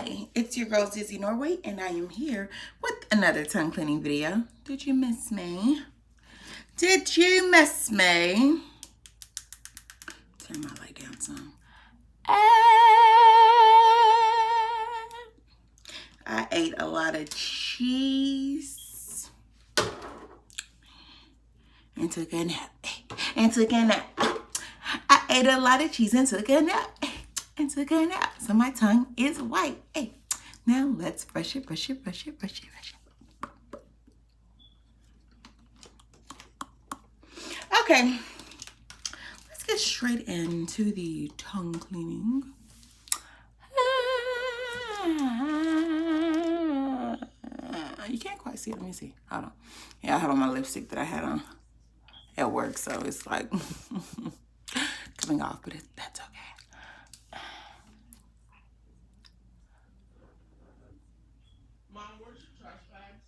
Hi, it's your girl Zizzy Norwe, and I am here with another tongue cleaning video. Did you miss me? Did you miss me? Turn my light down some. I ate a lot of cheese and took a nap. I ate a lot of cheese and took a nap. So my tongue is white. Hey, now let's brush it. Okay, let's get straight into the tongue cleaning. You can't quite see it. Let me see. Hold on. Yeah, I have on my lipstick that I had on at work, so it's like coming off, but that's okay. Mom, where's your trash bags?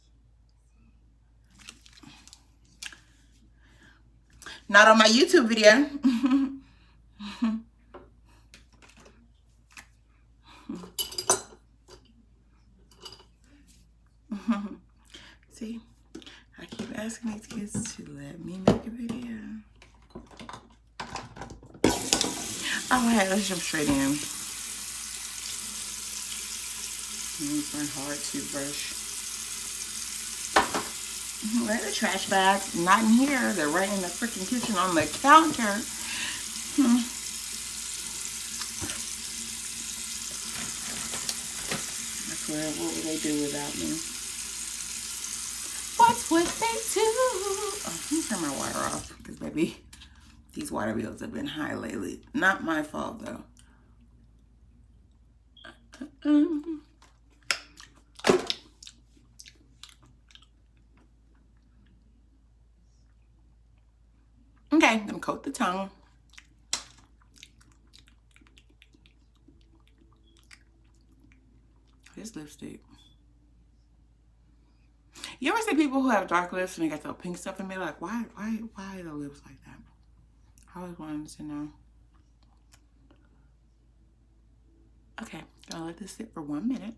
Not on my YouTube video. See, I keep asking these kids to let me make a video. All right, let's jump straight in. Use my hard toothbrush. Where are the trash bags? Not in here. They're right in the freaking kitchen on the counter. I swear, what would they do without me? What would they do? Oh, let me turn my water off because, baby, these water bills have been high lately. Not my fault, though. Okay, I'm gonna coat the tongue. This lipstick. You ever see people who have dark lips and they got the pink stuff in the middle? Like, why are the lips like that? I always wanted to know. Okay, gonna let this sit for 1 minute.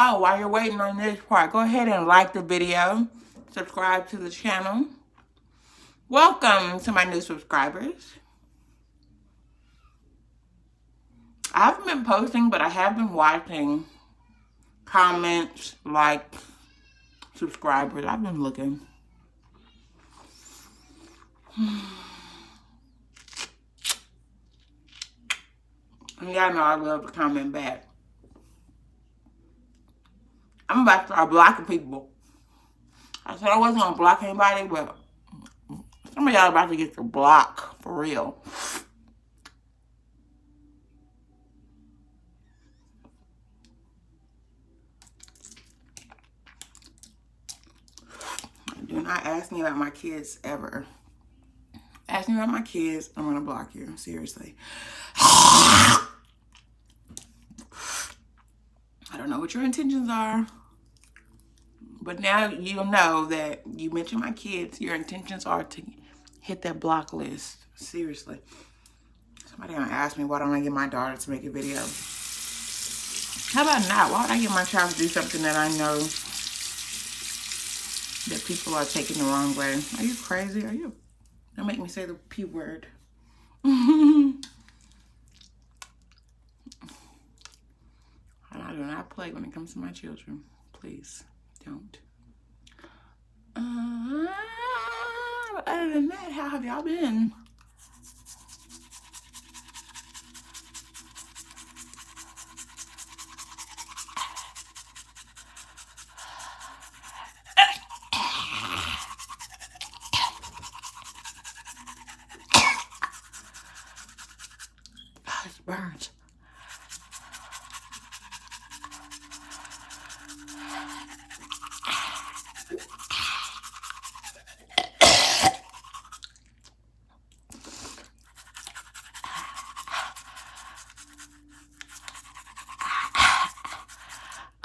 Oh, while you're waiting on this part, go ahead and like the video, subscribe to the channel. Welcome to my new subscribers. I haven't been posting, but I have been watching comments, likes, subscribers. I've been looking. And y'all know I love to comment back. I'm about to start blocking people. I said I wasn't gonna block anybody, but some of y'all about to get your block for real. Do not ask me about my kids ever. Ask me about my kids, I'm gonna block you. Seriously. I don't know what your intentions are, but now you'll know that you mentioned my kids. Your intentions are to hit that block list. Seriously. Somebody gonna ask me, why don't I get my daughter to make a video? How about not? Why would I get my child to do something that I know that people are taking the wrong way? Are you crazy? Are you? Don't make me say the P word. I do not play when it comes to my children. Please don't. Other than that, how have y'all been? Oh, it burns.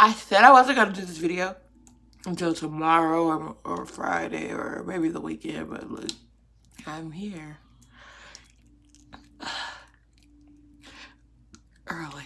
I said I wasn't gonna do this video until tomorrow or Friday or maybe the weekend, but look, I'm here early.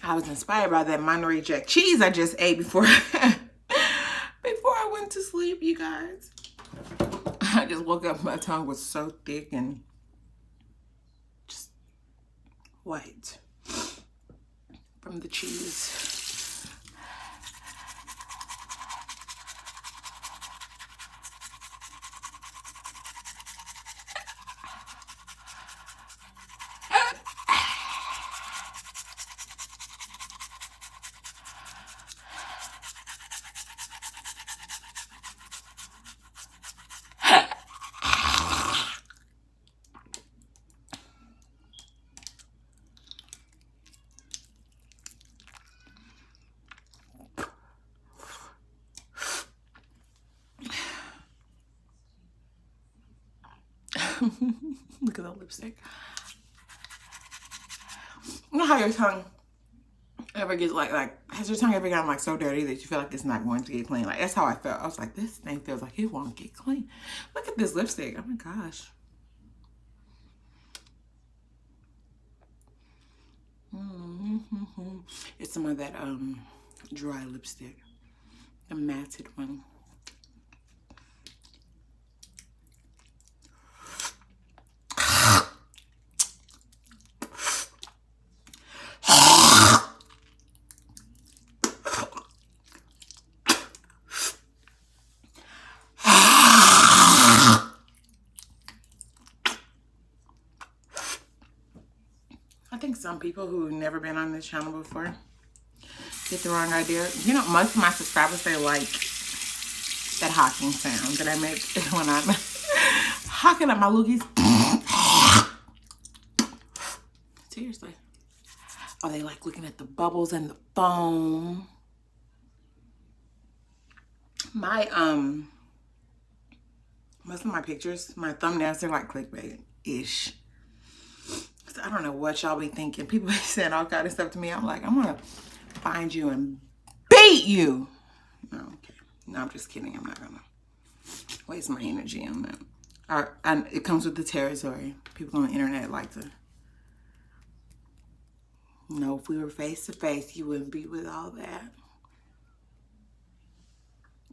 I was inspired by that Monterey Jack cheese I just ate before I went to sleep, you guys. I just woke up, my tongue was so thick and just white from the cheese. Look at the lipstick. You know how your tongue ever gets like has your tongue ever gotten like so dirty that you feel like it's not going to get clean? Like that's how I felt. I was like, this thing feels like it won't get clean. Look at this lipstick. Oh my gosh. It's some of that dry lipstick, the matted one. I think some people who've never been on this channel before get the wrong idea. You know, most of my subscribers, they like that hawking sound that I make when I'm hawking up my loogies. Seriously. Or they like looking at the bubbles and the foam. My, most of my pictures, my thumbnails, they're like clickbait-ish. I don't know what y'all be thinking. People be saying all kind of stuff to me. I'm like, I'm gonna find you and beat you. No, okay. No, I'm just kidding. I'm not gonna waste my energy on that. And it comes with the territory. People on the internet like to know if we were face to face, you wouldn't be with all that.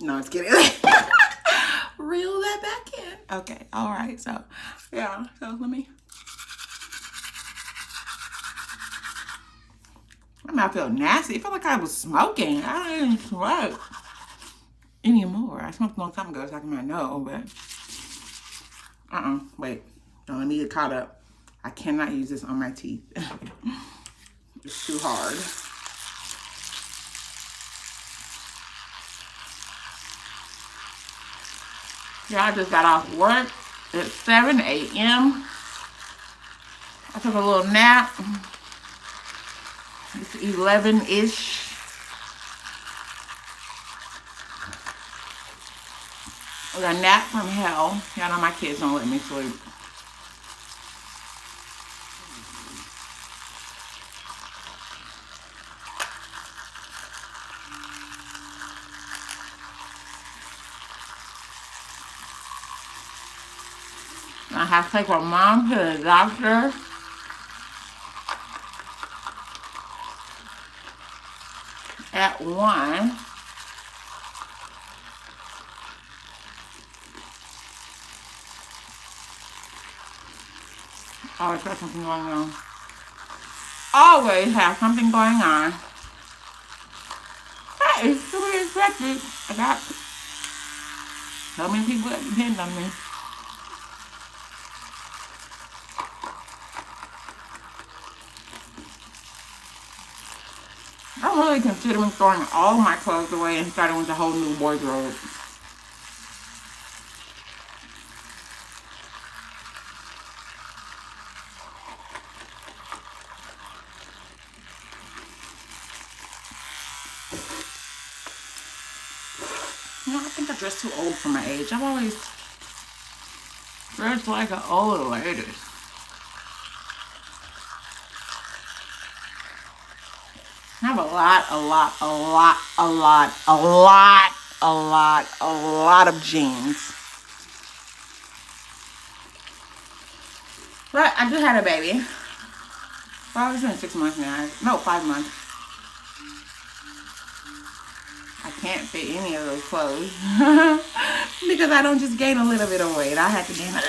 No, I'm just kidding. Reel that back in. Okay, all right. So, yeah. So let me. My mouth felt nasty. It felt like I was smoking. I didn't smoke anymore. I smoked a long time ago, so I might know, but wait. Don't let me get caught up. I cannot use this on my teeth. It's too hard. Yeah, I just got off work at 7 a.m. I took a little nap. It's 11-ish. I got a nap from hell. Y'all know my kids don't let me sleep. I have to take my mom to the doctor. At 1. Always got something going on. Always have something going on. That is to be expected. I got so many people that depend on me. I'm really considering throwing all my clothes away and starting with a whole new wardrobe. know, I think I dress too old for my age. I've always dressed like an old lady. I have a lot of jeans. But I just had a baby. Well, it's been 6 months now. No, 5 months. I can't fit any of those clothes. Because I don't just gain a little bit of weight. I have to gain a lot.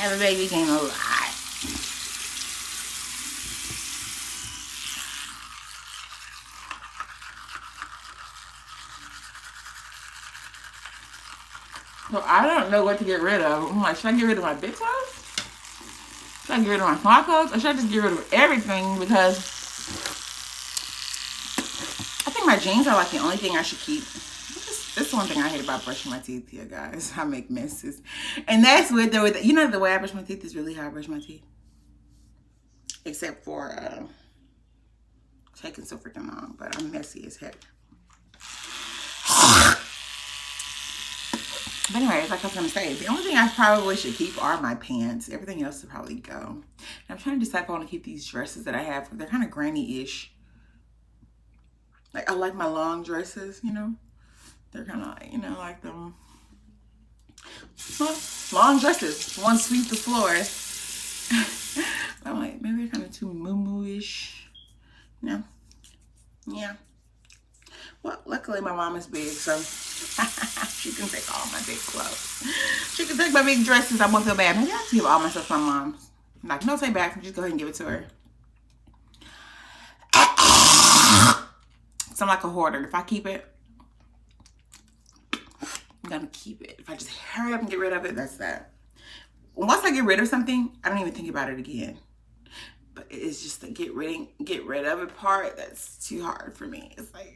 Have a baby, gain a lot. So I don't know what to get rid of. I'm like, should I get rid of my big clothes? Should I get rid of my small clothes? Or should I just get rid of everything? Because I think my jeans are like the only thing I should keep. That's one thing I hate about brushing my teeth here, guys. I make messes. And that's with the, you know, the way I brush my teeth is really how I brush my teeth. Except for taking so freaking long. But I'm messy as heck. But anyways, like I was going to say, the only thing I probably should keep are my pants. Everything else should probably go. And I'm trying to decide if I want to keep these dresses that I have. They're kind of granny-ish. Like, I like my long dresses, you know. They're kind of like, you know, like them. Well, long dresses. One sweep the floor. I'm like, maybe they're kind of too moo-moo-ish. You know? Yeah. Well, luckily my mom is big, so she can take all my big clothes. She can take my big dresses. I won't feel bad. Maybe I have to give all my stuff to my mom. I'm like, no, take back. Just go ahead and give it to her. So I'm like a hoarder. If I keep it, I'm gonna keep it. If I just hurry up and get rid of it, that's that. Once I get rid of something, I don't even think about it again. But it's just the get rid of it part that's too hard for me. It's like,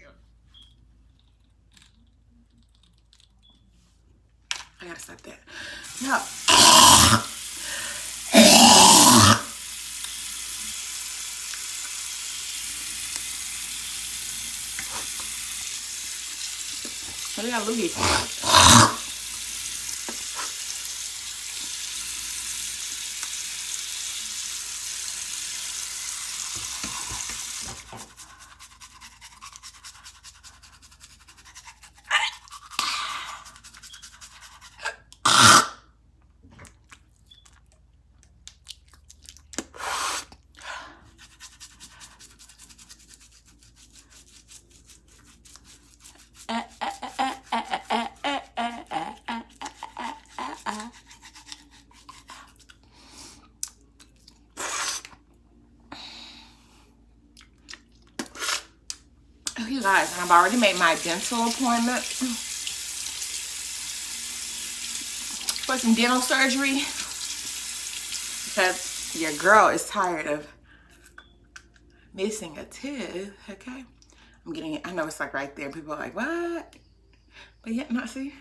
I gotta stop that. No. What do I loogie? You guys, I've already made my dental appointment for some dental surgery because your girl is tired of missing a tooth. Okay, I'm getting it. I know it's like right there. People are like, what? But yet, not see.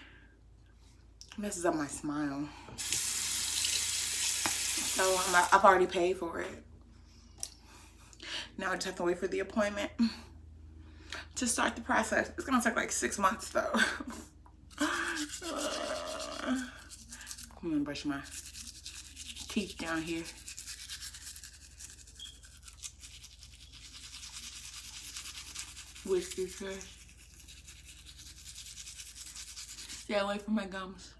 It messes up my smile. So I've already paid for it. Now I just have to wait for the appointment to start the process. It's gonna take like 6 months though. I'm gonna brush my teeth down here. Whiskers first. Stay away from my gums.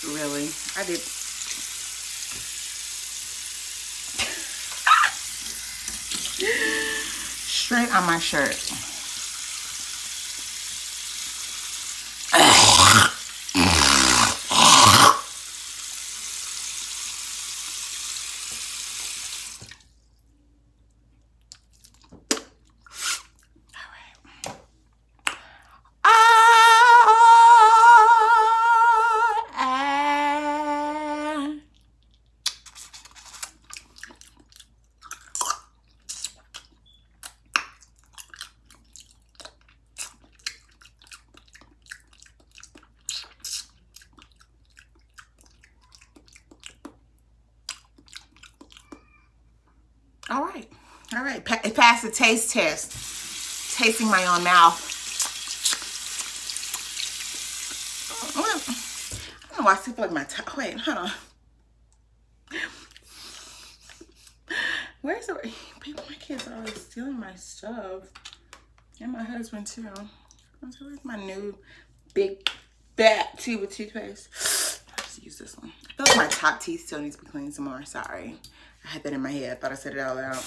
Really? I did. Straight on my shirt. All right. All right. It passed the taste test. Tasting my own mouth. I don't know why I still feel like my tongue. Wait, hold on. Where's the... People, my kids are always stealing my stuff. And my husband, too. Where's my new big fat tube of toothpaste? I'll just use this one. I feel like my top teeth still needs to be cleaned some more. Sorry. I had that in my head. I thought I said it all out.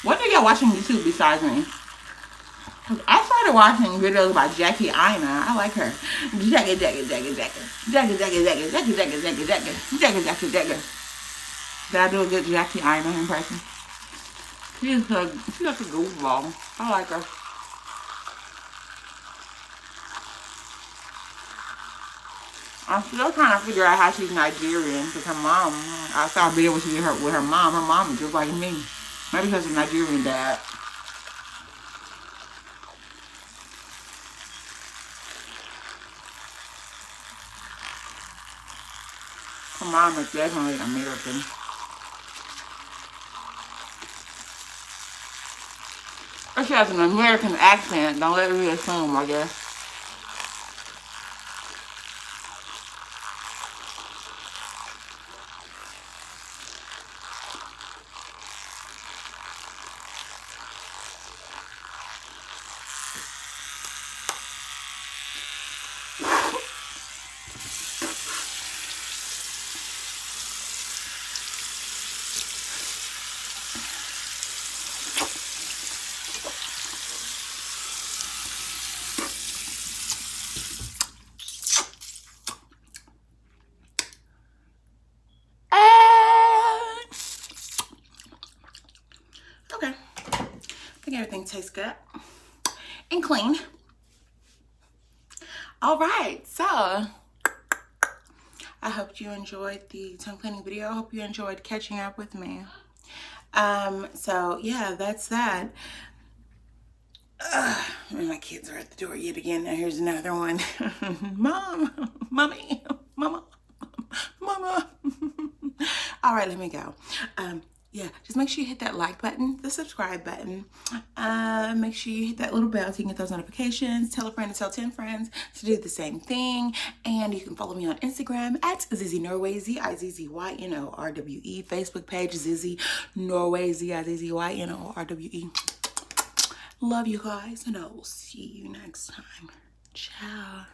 What are y'all watching YouTube besides me? I started watching videos about Jackie Ina. I like her. Jackie. Did I do a good Jackie Ina impression? She's like a goofball. I like her. I'm still trying to figure out how she's Nigerian because her mom, I saw a video where she did her with her mom. Her mom is just like me. Maybe because of Nigerian dad. Her mom is definitely American. But she has an American accent. Don't let me assume, I guess. Okay. I think everything tastes good and clean. All right, so I hope you enjoyed the tongue cleaning video. I hope you enjoyed catching up with me. So yeah, that's that. And my kids are at the door yet again. Now here's another one. Mom, mommy, mama, mama. All right, let me go. Yeah, just make sure you hit that like button, the subscribe button. Make sure you hit that little bell so you can get those notifications. Tell a friend to tell 10 friends to do the same thing. And you can follow me on Instagram at Zizzy Norwe, ZIZZYNORWE. Facebook page, Zizzy Norwe, ZIZZYNORWE. Love you guys, and I will see you next time. Ciao.